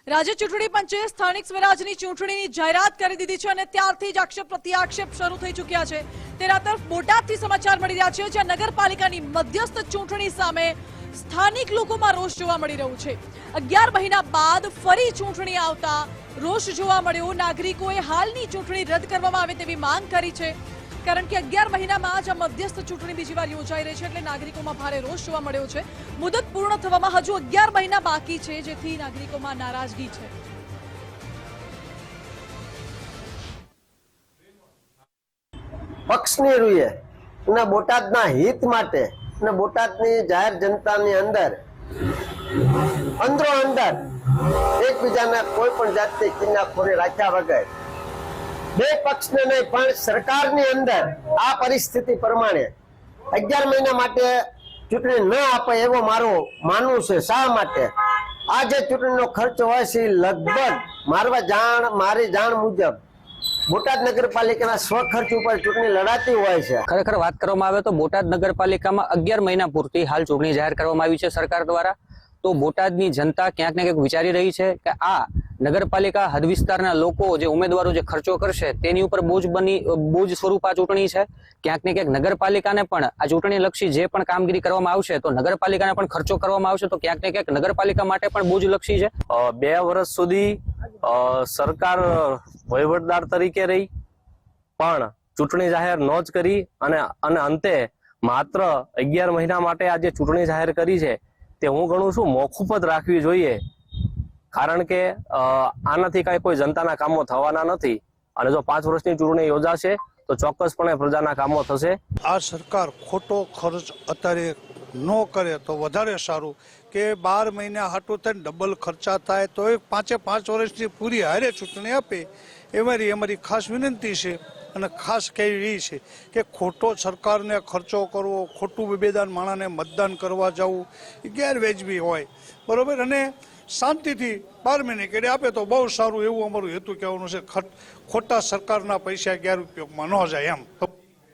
રાજ્ય ચૂંટણી પંચે સ્થાનિક સ્વરાજની ચૂંટણીની જાહેરાત કરી દીધી છે અને ત્યારથી જ આક્ષેપ પ્રત્યાક્ષેપ શરૂ થઈ ચૂક્યા છે। તેના તરફ બોટાદથી સમાચાર મળી રહ્યા છે, જ્યાં નગરપાલિકાની મધ્યસ્થ ચૂંટણી સામે સ્થાનિક લોકોમાં રોષ જોવા મળી રહ્યો છે। 11 મહિના બાદ ફરી ચૂંટણી આવતા રોષ જોવા મળ્યો। નાગરિકોએ હાલની ચૂંટણી રદ કરવામાં આવે તેવી માંગ કરી છે, કારણ કે 11 મહિનામાં જ આ મધ્યસ્થ ચૂંટણી બીજી વાર યોજાઈ રહી છે, એટલે નાગરિકોમાં ભારે રોષ જોવા મળ્યો છે। મુદત પૂર્ણ થવામાં હજુ 11 મહિના બાકી છે, જેથી નાગરિકોમાં નારાજગી છે। પક્ષની રૂએ અને બોટાદના હિત માટે અને બોટાદની જાહેર જનતાની અંદર અંદરો અંદર એકબીજાના કોઈ પણ જાતની કિન્નાખોરી રાખ્યા વગર બે પક્ષને નહીં પણ સરકારની અંદર આ પરિસ્થિતિ પ્રમાણે 11 મહિના માટે ચૂંટણી ન આપે એવો મારું માનવું છે। શા માટે? આ જે ચૂંટણીનો ખર્ચ હોય છે લગભગ મારી જાણ મુજબ બોટાદ નગરપાલિકાના સ્વખર્ચ ઉપર ચૂંટણી લડાતી હોય છે। ખરેખર વાત કરવામાં આવે તો બોટાદ નગરપાલિકામાં 11 મહિના પૂરતી હાલ ચૂંટણી જાહેર કરવામાં આવી છે સરકાર દ્વારા। તો બોટાદની જનતા ક્યાંક ને ક્યાંક વિચારી રહી છે કે આ નગરપાલિકા હદ વિસ્તારના લોકો જે ઉમેદવારો જે ખર્ચો કરશે તેની ઉપર બોજ સ્વરૂપ આ ચૂંટણી છે। ક્યાંક ને ક્યાંક નગરપાલિકાને પણ આ ચૂંટણી લક્ષી જે પણ કામગીરી કરવામાં આવશે તો નગરપાલિકાને પણ ખર્ચો કરવામાં આવશે, તો ક્યાંક ને ક્યાંક નગરપાલિકા માટે પણ બોજ લક્ષી છે। 2 વર્ષ સુધી સરકાર વહીવટદાર તરીકે રહી પણ ચૂંટણી જાહેર ન જ કરી અને અંતે માત્ર 11 મહિના માટે આ જે ચૂંટણી જાહેર કરી છે તે હું ગણું છું મોકૂફ જ રાખવી જોઈએ, કારણ કે આનાથી કઈ કોઈ જનતાના કામો થવાના નથી અને જો 5 વર્ષની ચૂંટણી યોજાશે તો ચોક્કસપણે પ્રજાના કામો થશે। આ સરકાર ખોટો ખર્ચ અત્યારે ન કરે તો વધારે સારું, કે 12 મહિના હાટું થઈને ડબલ ખર્ચા થાય તો 5 વર્ષની પૂરી હારે ચૂંટણી આપે એવી અમારી ખાસ વિનંતી છે। અને ખાસ કહેવી છે કે ખોટો સરકારને ખર્ચો કરવો, ખોટું વિભેદાન માણસને મતદાન કરવા જવું એ ગેરવેજબી હોય, બરોબર, અને શાંતિથી 12 મહિને કરી આપે તો બહુ સારું, એવું અમારું હેતુ કહેવાનું છે। ખોટા સરકારના પૈસા ગેરઉપયોગમાં ન જાય એમ।